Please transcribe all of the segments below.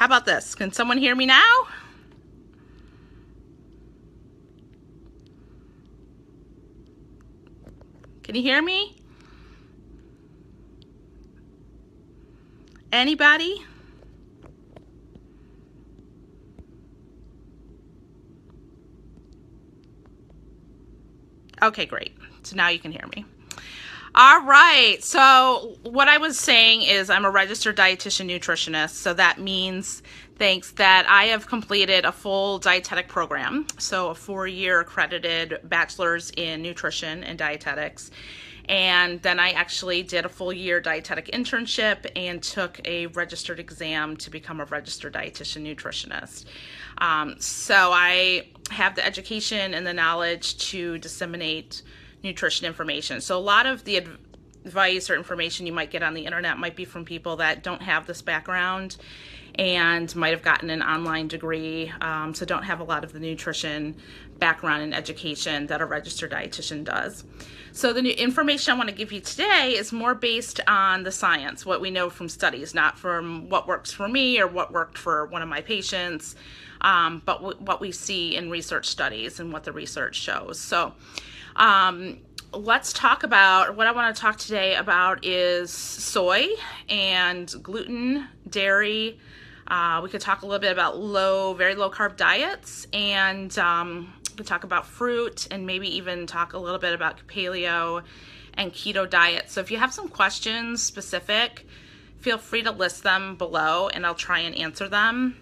How about this? Can someone hear me now? Can you hear me? Anybody? Okay, great. So now you can hear me. All right. So what I was saying is I'm a registered dietitian nutritionist. So that means, thanks, that I have completed a full dietetic program. So a 4-year accredited bachelor's in nutrition and dietetics. And then I actually did a full year dietetic internship and took a registered exam to become a registered dietitian nutritionist. So I have the education and the knowledge to disseminate nutrition information. So a lot of the advice or information you might get on the internet might be from people that don't have this background and might have gotten an online degree, so don't have a lot of the nutrition background and education that a registered dietitian does. So the new information I want to give you today is more based on the science, what we know from studies, not from what works for me or what worked for one of my patients, but what we see in research studies and what the research shows. So let's talk about, what I want to talk today about is soy and gluten, dairy. We could talk a little bit about very low carb diets, and we could talk about fruit, and maybe even talk a little bit about paleo and keto diet. So if you have some questions specific, feel free to list them below and I'll try and answer them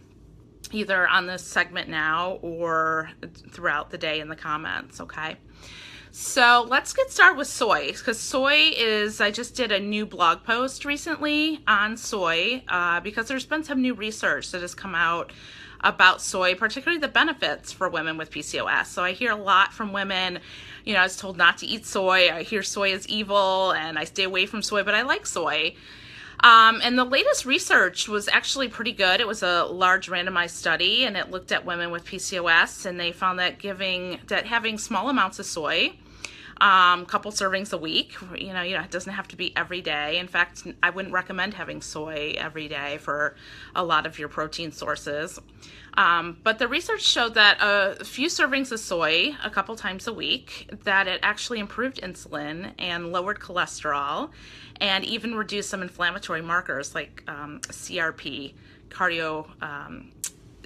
either on this segment now or throughout the day in the comments, okay? So let's get started with soy, because soy is, I just did a new blog post recently on soy because there's been some new research that has come out about soy, particularly the benefits for women with PCOS. So I hear a lot from women, you know, I was told not to eat soy, I hear soy is evil and I stay away from soy, but I like soy. And the latest research was actually pretty good. It was a large randomized study and it looked at women with PCOS, and they found that having small amounts of soy, couple servings a week, you know, it doesn't have to be every day. In fact, I wouldn't recommend having soy every day for a lot of your protein sources. But the research showed that a few servings of soy a couple times a week, that it actually improved insulin and lowered cholesterol and even reduced some inflammatory markers like CRP,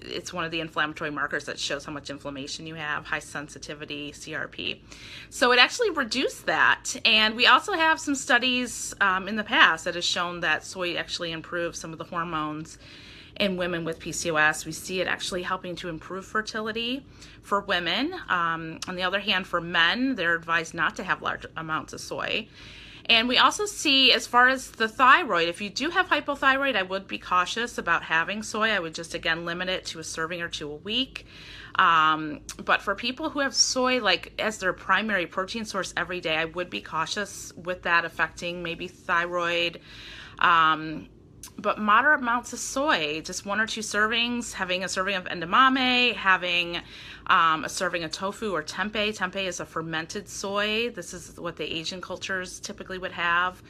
it's one of the inflammatory markers that shows how much inflammation you have, high sensitivity, CRP. So it actually reduced that. And we also have some studies in the past that has shown that soy actually improves some of the hormones in women with PCOS. We see it actually helping to improve fertility for women. On the other hand, for men, they're advised not to have large amounts of soy. And we also see, as far as the thyroid, if you do have hypothyroid, I would be cautious about having soy. I would just, again, limit it to a serving or two a week. But for people who have soy like as their primary protein source every day, I would be cautious with that affecting maybe thyroid. But moderate amounts of soy, just 1 or 2 servings, having a serving of edamame, having a serving of tofu or tempeh. Tempeh is a fermented soy. This is what the Asian cultures typically would have,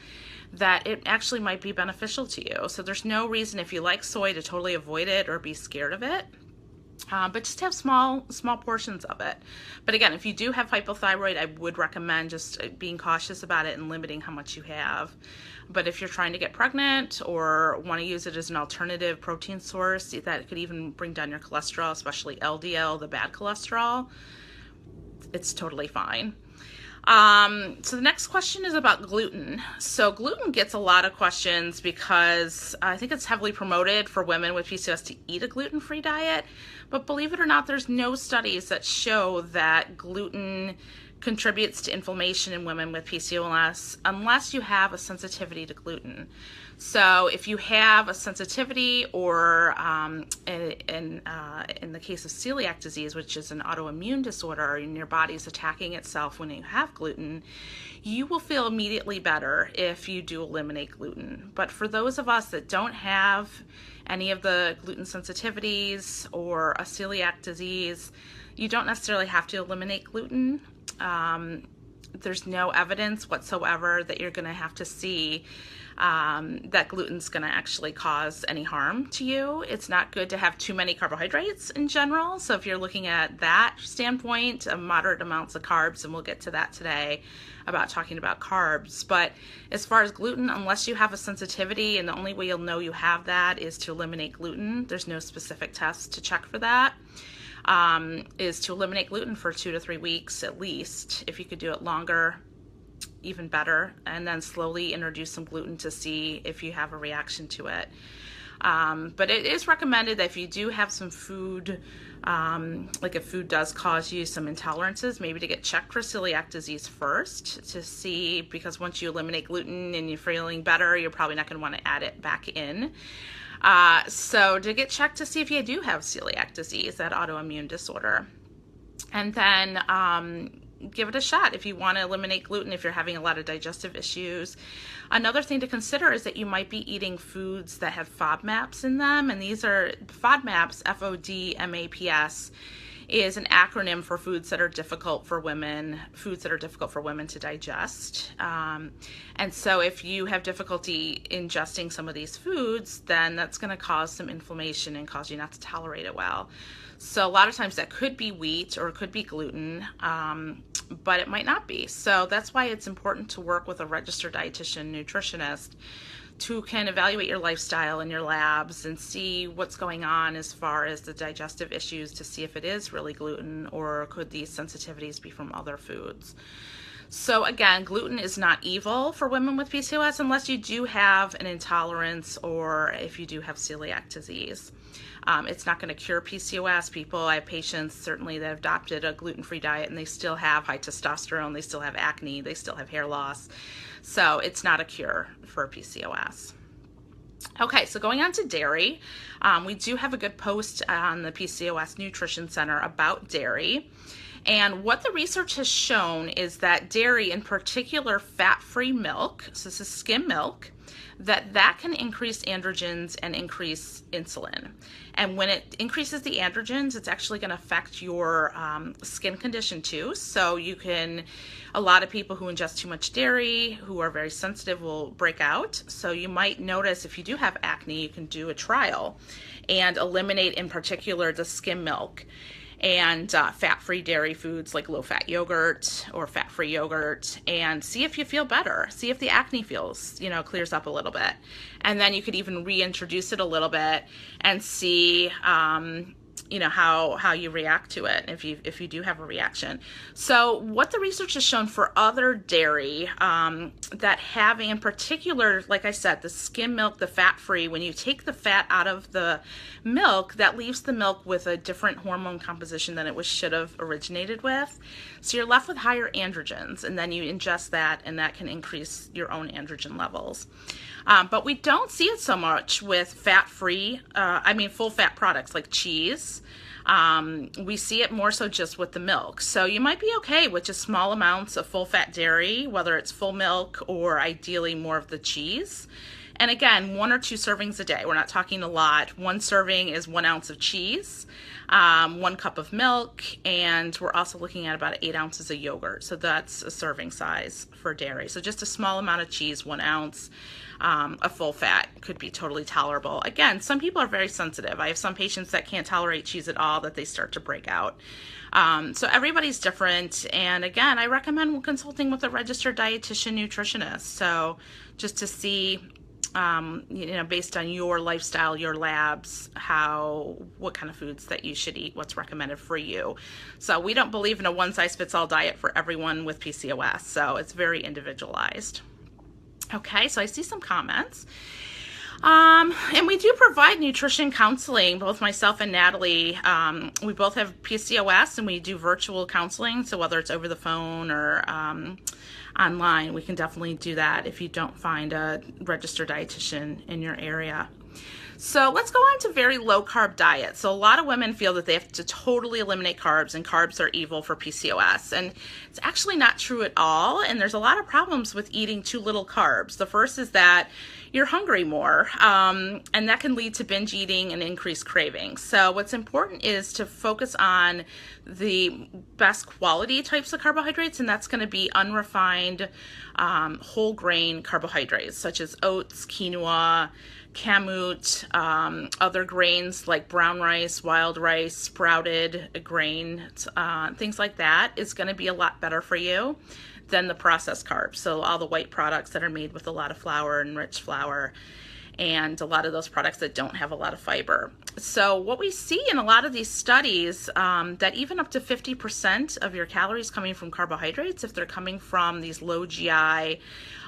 that it actually might be beneficial to you. So there's no reason, if you like soy, to totally avoid it or be scared of it. But just have small portions of it. But again, if you do have hypothyroid, I would recommend just being cautious about it and limiting how much you have. But if you're trying to get pregnant or want to use it as an alternative protein source that could even bring down your cholesterol, especially LDL, the bad cholesterol, it's totally fine. So the next question is about gluten. So gluten gets a lot of questions because I think it's heavily promoted for women with PCOS to eat a gluten-free diet. But believe it or not, there's no studies that show that gluten contributes to inflammation in women with PCOS unless you have a sensitivity to gluten. So if you have a sensitivity, or in the case of celiac disease, which is an autoimmune disorder and your body's attacking itself when you have gluten, you will feel immediately better if you do eliminate gluten. But for those of us that don't have any of the gluten sensitivities or a celiac disease, you don't necessarily have to eliminate gluten. There's no evidence whatsoever that you're going to have to see that gluten's going to actually cause any harm to you. It's not good to have too many carbohydrates in general. So if you're looking at that standpoint, moderate amounts of carbs, and we'll get to that today about talking about carbs. But as far as gluten, unless you have a sensitivity, and the only way you'll know you have that is to eliminate gluten, there's no specific test to check for that, is to eliminate gluten for 2 to 3 weeks at least. If you could do it longer, even better, and then slowly introduce some gluten to see if you have a reaction to it. But it is recommended that if you do have some food, like if food does cause you some intolerances, maybe to get checked for celiac disease first to see, because once you eliminate gluten and you're feeling better, you're probably not going to want to add it back in. So to get checked to see if you do have celiac disease, that autoimmune disorder. And then give it a shot if you want to eliminate gluten if you're having a lot of digestive issues. Another thing to consider is that you might be eating foods that have FODMAPs in them, and these are FODMAPs, FODMAPs, is an acronym for foods that are difficult for women, to digest. And so if you have difficulty ingesting some of these foods, then that's going to cause some inflammation and cause you not to tolerate it well. So a lot of times that could be wheat or it could be gluten, but it might not be. So that's why it's important to work with a registered dietitian, nutritionist, who can evaluate your lifestyle and your labs and see what's going on as far as the digestive issues, to see if it is really gluten or could these sensitivities be from other foods. So again, gluten is not evil for women with PCOS unless you do have an intolerance or if you do have celiac disease. It's not going to cure PCOS. I have patients certainly that have adopted a gluten-free diet and they still have high testosterone, they still have acne, they still have hair loss. So it's not a cure for PCOS. Okay, so going on to dairy, we do have a good post on the PCOS Nutrition Center about dairy. And what the research has shown is that dairy, in particular fat-free milk, so this is skim milk, that can increase androgens and increase insulin. And when it increases the androgens, it's actually going to affect your skin condition too. So a lot of people who ingest too much dairy, who are very sensitive, will break out. So you might notice if you do have acne, you can do a trial and eliminate in particular the skim milk and fat-free dairy foods like low-fat yogurt or fat-free yogurt, and see if you feel better. See if the acne clears up a little bit. And then you could even reintroduce it a little bit and see how you react to it if you do have a reaction. So what the research has shown for other dairy, that having in particular, like I said, the skim milk, the fat-free, when you take the fat out of the milk, that leaves the milk with a different hormone composition than it should have originated with. So you're left with higher androgens, and then you ingest that, and that can increase your own androgen levels. But we don't see it so much with fat-free, full-fat products like cheese. We see it more so just with the milk. So you might be okay with just small amounts of full-fat dairy, whether it's full milk or ideally more of the cheese. And again, 1 or 2 servings a day. We're not talking a lot. 1 serving is 1 ounce of cheese, 1 cup of milk, and we're also looking at about 8 ounces of yogurt. So that's a serving size for dairy. So just a small amount of cheese, 1 ounce. A full fat could be totally tolerable. Again, some people are very sensitive. I have some patients that can't tolerate cheese at all, that they start to break out. So everybody's different. And again, I recommend consulting with a registered dietitian nutritionist. So just to see, based on your lifestyle, your labs, what kind of foods that you should eat, what's recommended for you. So we don't believe in a one-size-fits-all diet for everyone with PCOS. So it's very individualized. Okay, so I see some comments. And we do provide nutrition counseling, both myself and Natalie. We both have PCOS and we do virtual counseling. So whether it's over the phone or online, we can definitely do that if you don't find a registered dietitian in your area. So let's go on to very low carb diet. So a lot of women feel that they have to totally eliminate carbs and carbs are evil for PCOS. And it's actually not true at all. And there's a lot of problems with eating too little carbs. The first is that you're hungry more, and that can lead to binge eating and increased cravings. So what's important is to focus on the best quality types of carbohydrates, and that's going to be unrefined whole grain carbohydrates such as oats, quinoa, kamut, other grains like brown rice, wild rice, sprouted grain, things like that is going to be a lot better for you than the processed carbs. So all the white products that are made with a lot of flour and rich flour, and a lot of those products that don't have a lot of fiber. So what we see in a lot of these studies, that even up to 50% of your calories coming from carbohydrates, if they're coming from these low GI,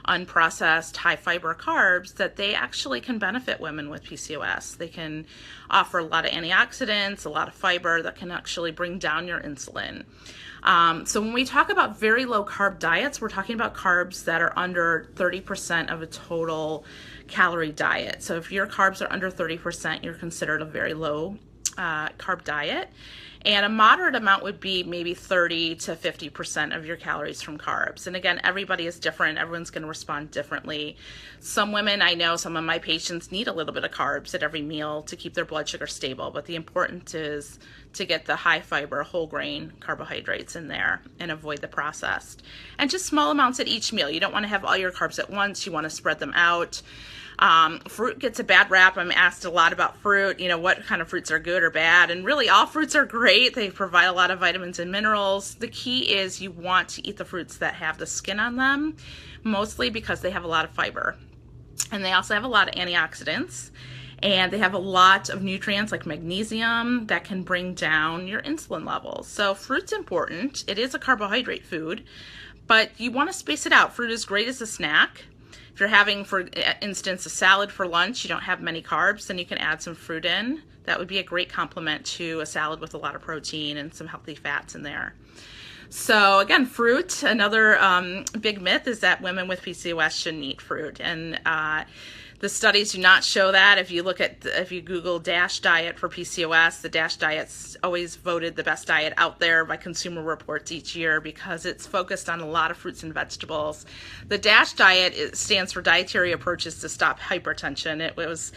unprocessed, high fiber carbs, that they actually can benefit women with PCOS. They can offer a lot of antioxidants, a lot of fiber that can actually bring down your insulin. So when we talk about very low carb diets, we're talking about carbs that are under 30% of a total calorie diet. So if your carbs are under 30%, you're considered a very low carb diet. And a moderate amount would be maybe 30 to 50% of your calories from carbs. And again, everybody is different. Everyone's going to respond differently. Some women, I know some of my patients need a little bit of carbs at every meal to keep their blood sugar stable. But the important is to get the high fiber, whole grain carbohydrates in there and avoid the processed. And just small amounts at each meal. You don't want to have all your carbs at once. You want to spread them out. Fruit gets a bad rap. I'm asked a lot about fruit, what kind of fruits are good or bad, and really all fruits are great. They provide a lot of vitamins and minerals. The key is you want to eat the fruits that have the skin on them, mostly because they have a lot of fiber. And they also have a lot of antioxidants, and they have a lot of nutrients like magnesium that can bring down your insulin levels. So fruit's important. It is a carbohydrate food, but you want to space it out. Fruit is great as a snack. If you're having, for instance, a salad for lunch, you don't have many carbs, then you can add some fruit in. That would be a great complement to a salad with a lot of protein and some healthy fats in there. So again, fruit, another big myth is that women with PCOS shouldn't eat fruit. And the studies do not show that. If you Google DASH diet for PCOS, the DASH diet's always voted the best diet out there by Consumer Reports each year because it's focused on a lot of fruits and vegetables. The DASH diet stands for Dietary Approaches to Stop Hypertension. It was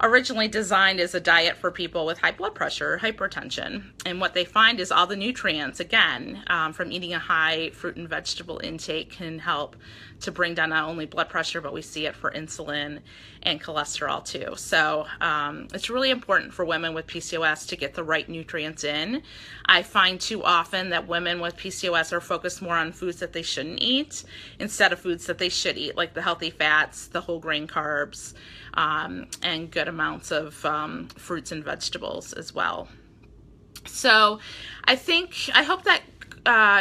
originally designed as a diet for people with high blood pressure, hypertension. And what they find is all the nutrients, again, from eating a high fruit and vegetable intake can help to bring down not only blood pressure, but we see it for insulin and cholesterol too. So it's really important for women with PCOS to get the right nutrients in. I find too often that women with PCOS are focused more on foods that they shouldn't eat instead of foods that they should eat, like the healthy fats, the whole grain carbs, and good amounts of fruits and vegetables as well. So I hope that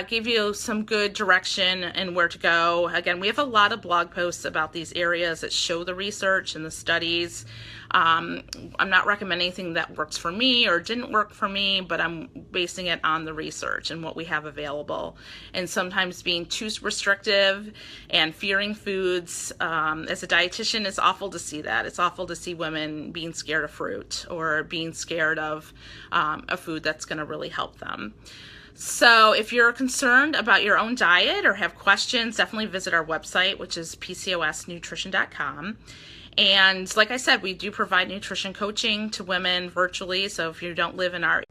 gave you some good direction and where to go. Again, we have a lot of blog posts about these areas that show the research and the studies. I'm not recommending anything that works for me or didn't work for me, but I'm basing it on the research and what we have available. And sometimes being too restrictive and fearing foods, as a dietitian, it's awful to see that. It's awful to see women being scared of fruit or being scared of a food that's going to really help them. So if you're concerned about your own diet or have questions, definitely visit our website, which is PCOSnutrition.com. And like I said, we do provide nutrition coaching to women virtually. So if you don't live in our